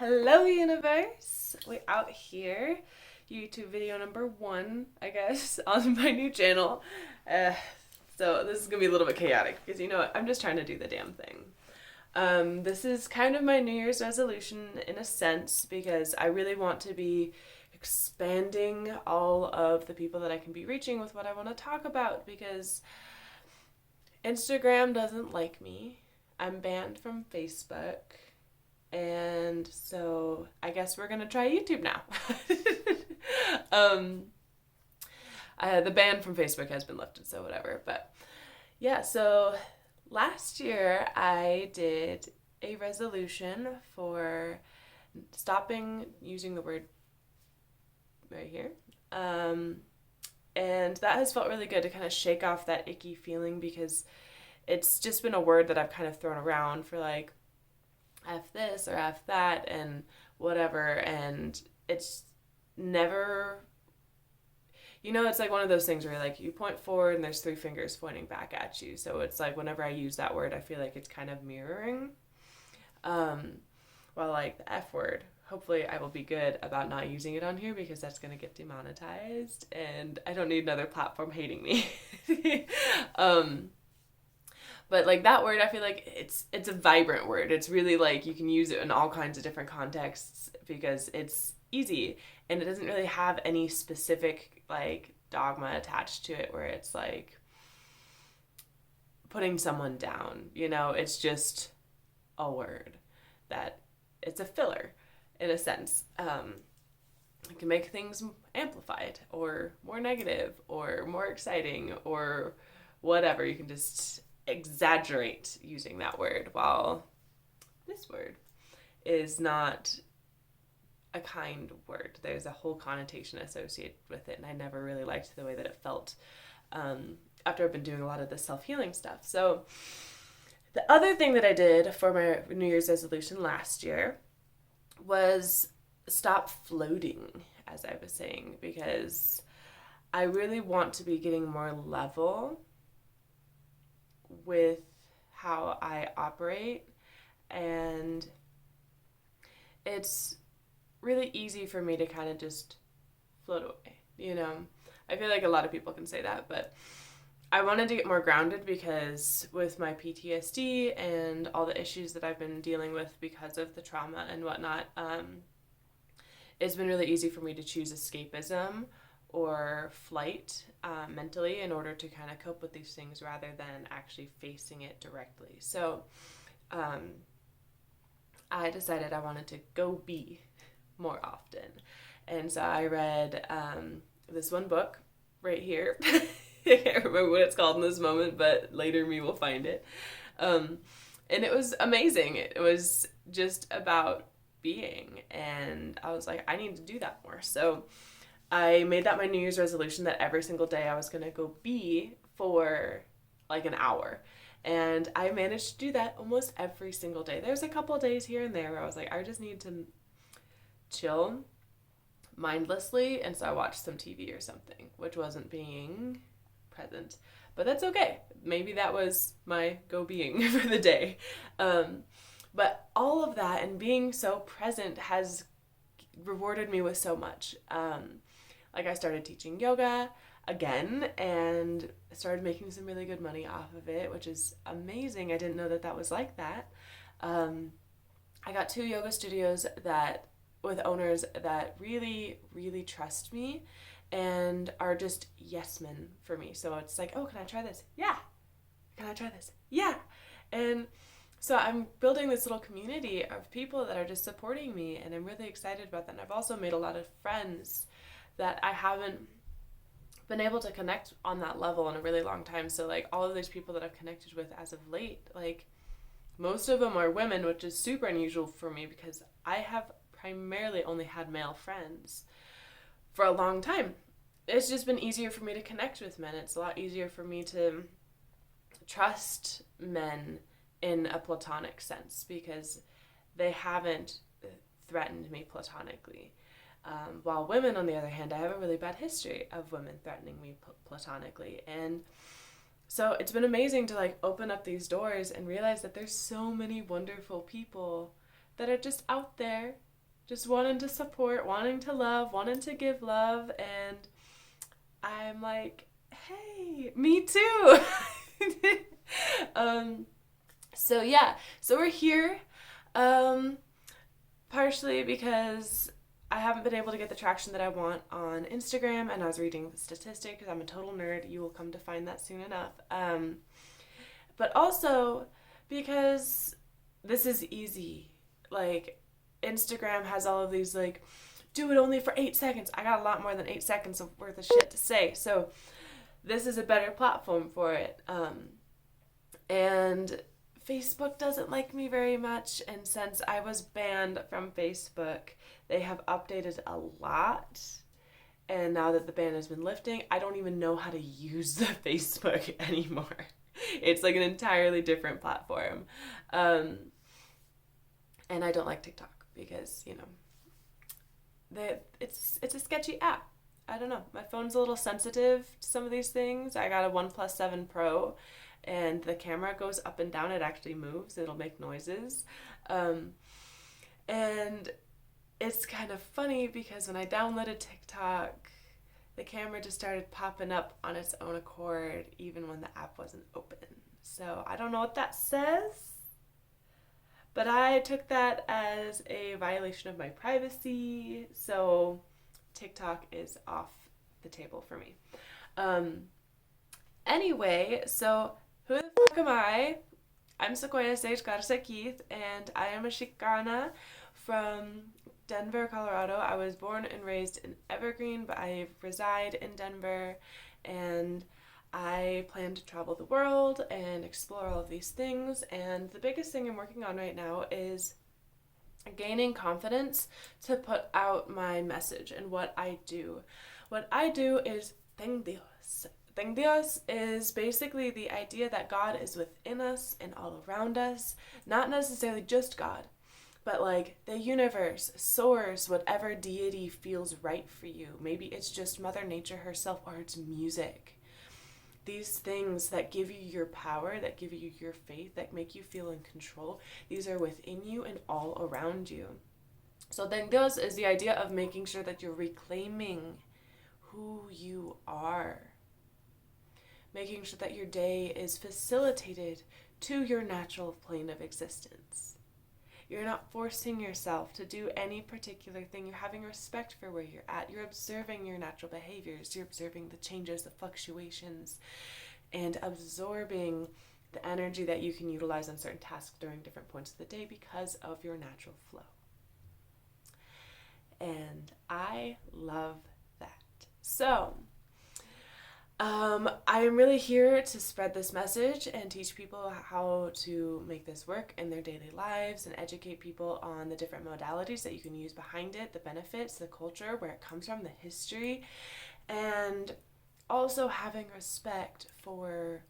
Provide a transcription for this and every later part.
Hello, universe! We out here. YouTube video number 1, I guess, on my new channel. So this is gonna be a little bit chaotic because you know what? I'm just trying to do the damn thing. This is kind of my New Year's resolution in a sense because I really want to be expanding all of the people that I can be reaching with what I want to talk about because Instagram doesn't like me. I'm banned from Facebook. And so I guess we're gonna try YouTube now. um, the ban from Facebook has been lifted, so whatever. But yeah, so last year I did a resolution for stopping using the word right here. And that has felt really good to kind of shake off that icky feeling because it's just been a word that I've kind of thrown around for like F this or F that and whatever, and it's never, it's like one of those things where like you point forward and there's 3 fingers pointing back at you, so it's like whenever I use that word I feel like it's kind of mirroring. While like the F word, hopefully I will be good about not using it on here because that's going to get demonetized and I don't need another platform hating me. But like that word, I feel like it's a vibrant word. It's really like you can use it in all kinds of different contexts because it's easy and it doesn't really have any specific like dogma attached to it where it's like putting someone down. It's just a word that it's a filler in a sense. It can make things amplified or more negative or more exciting or whatever. You can just exaggerate using that word, while this word is not a kind word. There's a whole connotation associated with it, and I never really liked the way that it felt after I've been doing a lot of the self-healing stuff. So the other thing that I did for my New Year's resolution last year was stop floating, as I was saying, because I really want to be getting more level with how I operate, and it's really easy for me to kind of just float away. I feel like a lot of people can say that, but I wanted to get more grounded because with my PTSD and all the issues that I've been dealing with because of the trauma and whatnot, it's been really easy for me to choose escapism or flight mentally in order to kind of cope with these things rather than actually facing it directly. So I decided I wanted to go be more often. And so I read this one book right here. I can't remember what it's called in this moment, but later me will find it. And it was amazing. It was just about being. And I was like, I need to do that more. So I made that my New Year's resolution that every single day I was going to go be for like an hour. And I managed to do that almost every single day. There's a couple of days here and there where I was like, I just need to chill mindlessly. And so I watched some TV or something, which wasn't being present. But that's okay. Maybe that was my go being for the day. But all of that and being so present has rewarded me with so much. Like I started teaching yoga again and started making some really good money off of it, which is amazing. I didn't know that was like that. I got 2 yoga studios with owners that really, really trust me and are just yes men for me. So it's like, oh, can I try this? Yeah. Can I try this? Yeah. And so I'm building this little community of people that are just supporting me, and I'm really excited about that. And I've also made a lot of friends that I haven't been able to connect on that level in a really long time. So like all of these people that I've connected with as of late, like most of them are women, which is super unusual for me because I have primarily only had male friends for a long time. It's just been easier for me to connect with men. It's a lot easier for me to trust men in a platonic sense because they haven't threatened me platonically. While women, on the other hand, I have a really bad history of women threatening me platonically. And so it's been amazing to like open up these doors and realize that there's so many wonderful people that are just out there just wanting to support, wanting to love, wanting to give love, and I'm like, hey, me too. So yeah, so we're here, partially because I haven't been able to get the traction that I want on Instagram, and I was reading the statistic because I'm a total nerd. You will come to find that soon enough. But also because this is easy. Like, Instagram has all of these, like, do it only for 8 seconds. I got a lot more than 8 seconds of worth of shit to say, so this is a better platform for it. And Facebook doesn't like me very much, and since I was banned from Facebook, they have updated a lot, and now that the ban has been lifting, I don't even know how to use the Facebook anymore. It's like an entirely different platform. And I don't like TikTok because, you know, it's a sketchy app. I don't know. My phone's a little sensitive to some of these things. I got a OnePlus 7 Pro, and the camera goes up and down. It actually moves. It'll make noises. And it's kind of funny because when I downloaded TikTok, the camera just started popping up on its own accord even when the app wasn't open. So I don't know what that says, but I took that as a violation of my privacy. So TikTok is off the table for me. Anyway, so who the fuck am I? I'm Sequoia Sage Garza-Keith, and I am a Chicana from Denver, Colorado. I was born and raised in Evergreen, but I reside in Denver, and I plan to travel the world and explore all of these things. And the biggest thing I'm working on right now is gaining confidence to put out my message and what I do. What I do is Thank Dios. Thank Dios is basically the idea that God is within us and all around us. Not necessarily just God, but like the universe, source, whatever deity feels right for you. Maybe it's just Mother Nature herself, or it's music. These things that give you your power, that give you your faith, that make you feel in control, these are within you and all around you. So Thank Dios is the idea of making sure that you're reclaiming who you are. Making sure that your day is facilitated to your natural plane of existence. You're not forcing yourself to do any particular thing. You're having respect for where you're at. You're observing your natural behaviors. You're observing the changes, the fluctuations, and absorbing the energy that you can utilize on certain tasks during different points of the day because of your natural flow. And I love that. So, I am really here to spread this message and teach people how to make this work in their daily lives and educate people on the different modalities that you can use behind it, the benefits, the culture, where it comes from, the history, and also having respect for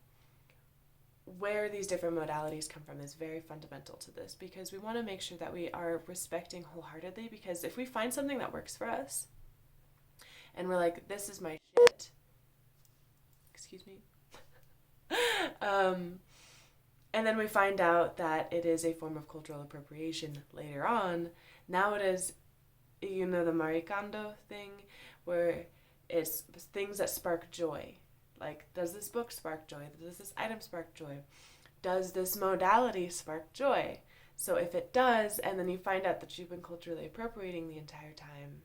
where these different modalities come from is very fundamental to this, because we want to make sure that we are respecting wholeheartedly, because if we find something that works for us and we're like, this is my shit, excuse me, and then we find out that it is a form of cultural appropriation later on. Now it is, you know, the maricando thing, where it's things that spark joy. Like, does this book spark joy? Does this item spark joy? Does this modality spark joy? So if it does, and then you find out that you've been culturally appropriating the entire time,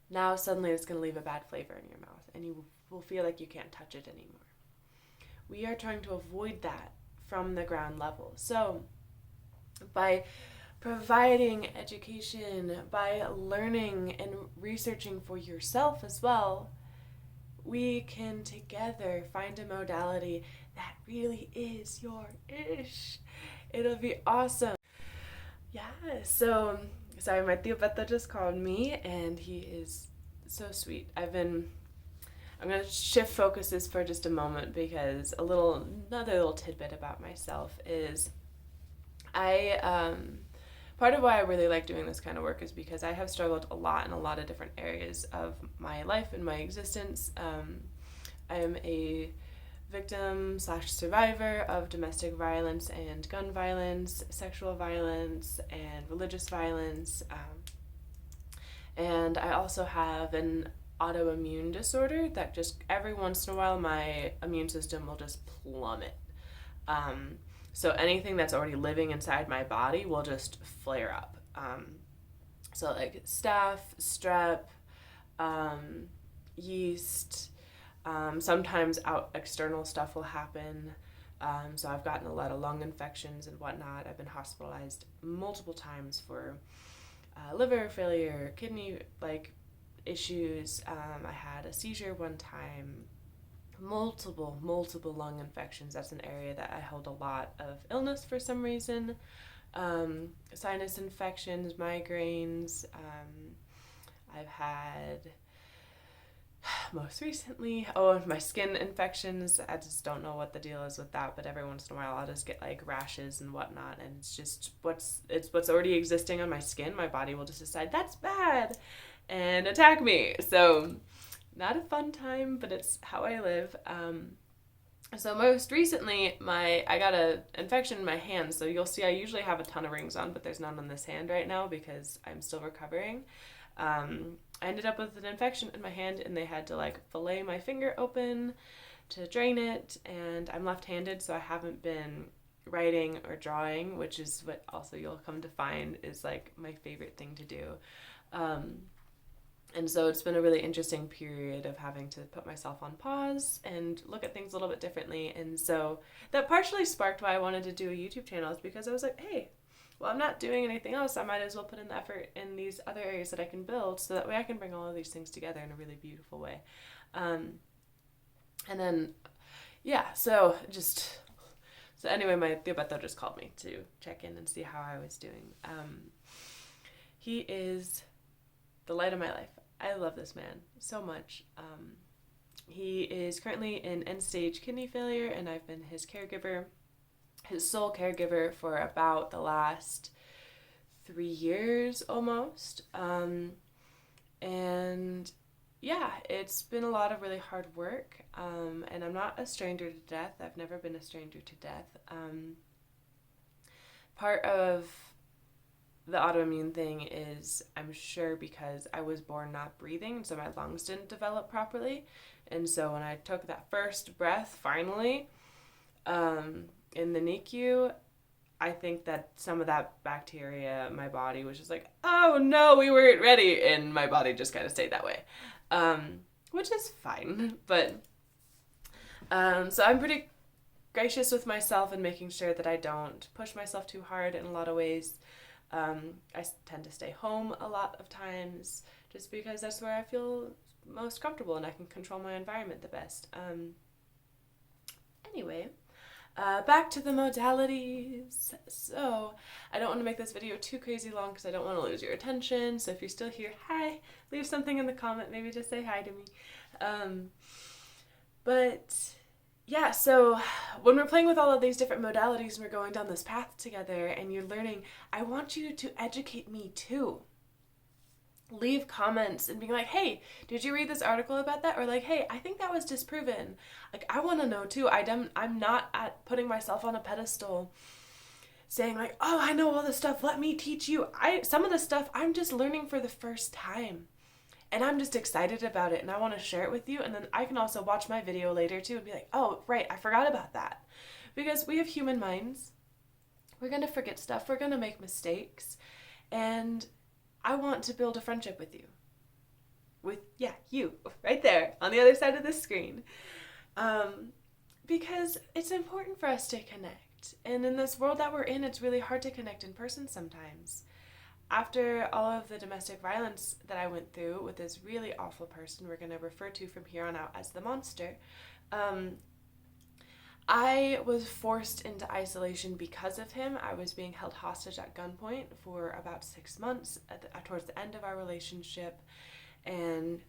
now suddenly it's going to leave a bad flavor in your mouth, and you will feel like you can't touch it anymore. We are trying to avoid that from the ground level. So by providing education, by learning and researching for yourself as well, we can together find a modality that really is your ish. It'll be awesome. Yeah, so sorry, my tío Beto just called me, and he is so sweet. I'm going to shift focuses for just a moment, because another little tidbit about myself is part of why I really like doing this kind of work is because I have struggled a lot in a lot of different areas of my life and my existence. I am a victim/survivor of domestic violence and gun violence, sexual violence, and religious violence. And I also have an autoimmune disorder that just every once in a while my immune system will just plummet. So anything that's already living inside my body will just flare up. So like staph, strep, yeast, sometimes external stuff will happen. So I've gotten a lot of lung infections and whatnot. I've been hospitalized multiple times for liver failure, kidney issues. I had a seizure one time. Multiple lung infections. That's an area that I hold a lot of illness for some reason. Sinus infections, migraines. I've had most recently, my skin infections. I just don't know what the deal is with that, but every once in a while I'll just get like rashes and whatnot, and it's just what's already existing on my skin. My body will just decide that's bad and attack me. So not a fun time, but it's how I live. So most recently, I got an infection in my hand. So you'll see I usually have a ton of rings on, but there's none on this hand right now because I'm still recovering. I ended up with an infection in my hand, and they had to fillet my finger open to drain it. And I'm left-handed, so I haven't been writing or drawing, which is what also you'll come to find is my favorite thing to do. And so it's been a really interesting period of having to put myself on pause and look at things a little bit differently. And so that partially sparked why I wanted to do a YouTube channel, is because I was like, hey, well, I'm not doing anything else. I might as well put in the effort in these other areas that I can build, so that way I can bring all of these things together in a really beautiful way. And then, yeah, so anyway, the Beto just called me to check in and see how I was doing. He is the light of my life. I love this man so much. He is currently in end-stage kidney failure, and I've been his caregiver, his sole caregiver, for about the last 3 years almost. And yeah, it's been a lot of really hard work. And I'm not a stranger to death. I've never been a stranger to death. Part of the autoimmune thing is, I'm sure, because I was born not breathing, so my lungs didn't develop properly. And so when I took that first breath, finally, in the NICU, I think that some of that bacteria, my body was just like, oh no, we weren't ready. And my body just kind of stayed that way, which is fine. But so I'm pretty gracious with myself and making sure that I don't push myself too hard in a lot of ways. I tend to stay home a lot of times just because that's where I feel most comfortable and I can control my environment the best. Anyway, back to the modalities. So I don't want to make this video too crazy long because I don't want to lose your attention. So if you're still here, hi, leave something in the comment, maybe just say hi to me. But yeah, so when we're playing with all of these different modalities and we're going down this path together and you're learning, I want you to educate me too. Leave comments and being like, hey, did you read this article about that? Or hey, I think that was disproven. I want to know too. I'm not putting myself on a pedestal saying oh, I know all this stuff, let me teach you. Some of the stuff I'm just learning for the first time. And I'm just excited about it, and I want to share it with you. And then I can also watch my video later, too, and be like, oh, right, I forgot about that. Because we have human minds. We're going to forget stuff. We're going to make mistakes. And I want to build a friendship with you. You, right there, on the other side of the screen. Because it's important for us to connect. And in this world that we're in, it's really hard to connect in person sometimes. After all of the domestic violence that I went through with this really awful person we're going to refer to from here on out as the monster, I was forced into isolation because of him. I was being held hostage at gunpoint for about 6 months towards the end of our relationship, and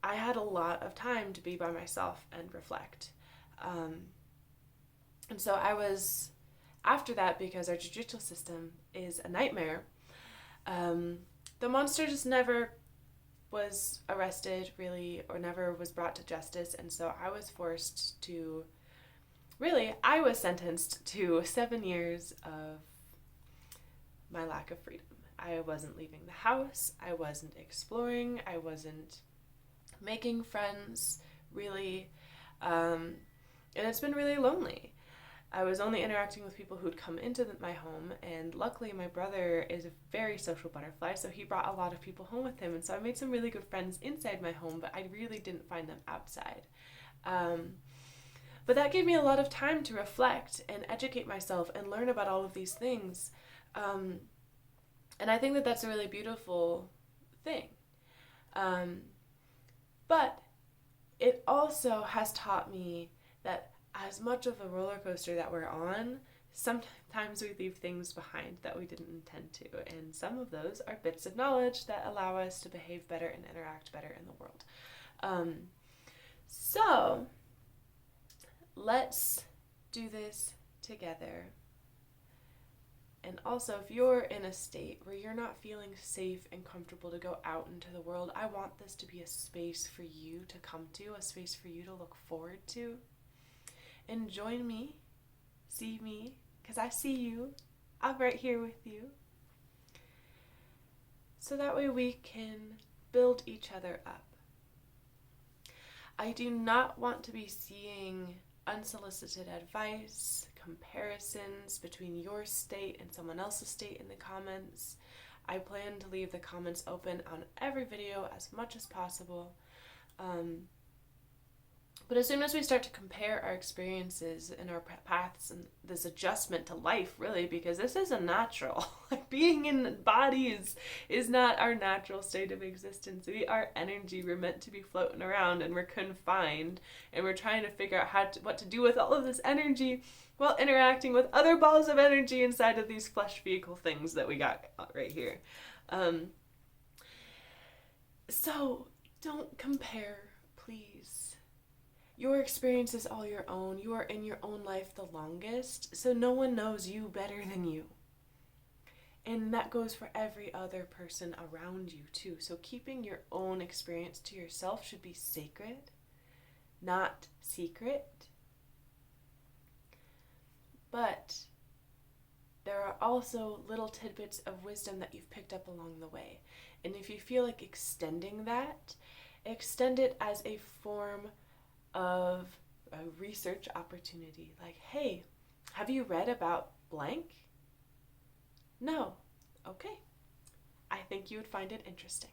I had a lot of time to be by myself and reflect. And so I was, after that, because our judicial system is a nightmare, the monster just never was arrested really, or never was brought to justice, and so I was forced to, really, I was sentenced to 7 years of my lack of freedom. I wasn't leaving the house, I wasn't exploring, I wasn't making friends, really, and it's been really lonely. I was only interacting with people who'd come into my home, and luckily my brother is a very social butterfly, so he brought a lot of people home with him, and so I made some really good friends inside my home, but I really didn't find them outside. But that gave me a lot of time to reflect and educate myself and learn about all of these things. And I think that that's a really beautiful thing. But it also has taught me that as much of a roller coaster that we're on, sometimes we leave things behind that we didn't intend to, and some of those are bits of knowledge that allow us to behave better and interact better in the world. So let's do this together. And also, if you're in a state where you're not feeling safe and comfortable to go out into the world, I want this to be a space for you to come to, a space for you to look forward to. And join me, see me, because I see you. I'm right here with you. So that way we can build each other up. I do not want to be seeing unsolicited advice, comparisons between your state and someone else's state in the comments. I plan to leave the comments open on every video as much as possible. But as soon as we start to compare our experiences and our paths and this adjustment to life, really, because this isn't natural. Like, being in bodies is not our natural state of existence. We are energy. We're meant to be floating around, and we're confined, and we're trying to figure out what to do with all of this energy while interacting with other balls of energy inside of these flesh vehicle things that we got right here. So don't compare, please. Your experience is all your own. You are in your own life the longest, so no one knows you better than you. And that goes for every other person around you too. So keeping your own experience to yourself should be sacred, not secret. But there are also little tidbits of wisdom that you've picked up along the way. And if you feel like extending that, extend it as a form of a research opportunity. Like, hey, have you read about blank? No. Okay. I think you would find it interesting.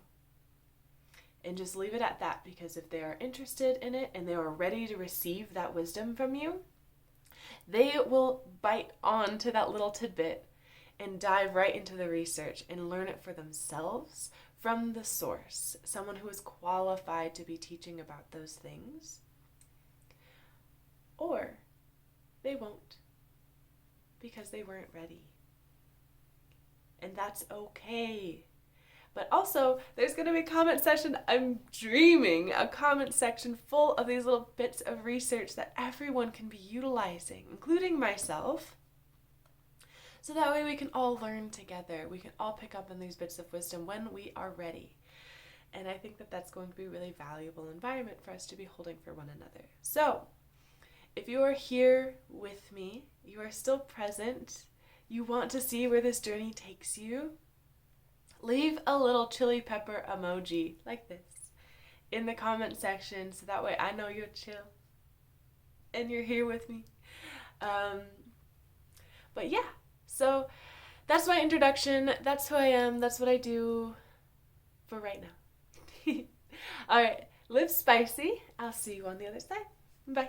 And just leave it at that, because if they are interested in it and they are ready to receive that wisdom from you, they will bite on to that little tidbit and dive right into the research and learn it for themselves from the source, someone who is qualified to be teaching about those things. Or they won't, because they weren't ready. And that's okay. But also, there's going to be a comment section. I'm dreaming a comment section full of these little bits of research that everyone can be utilizing, including myself. So that way we can all learn together. We can all pick up on these bits of wisdom when we are ready. And I think that that's going to be a really valuable environment for us to be holding for one another. So, if you are here with me, you are still present, you want to see where this journey takes you, leave a little chili pepper emoji like this in the comment section, so that way I know you're chill and you're here with me. But yeah, so that's my introduction. That's who I am. That's what I do for right now. All right, live spicy. I'll see you on the other side. Bye.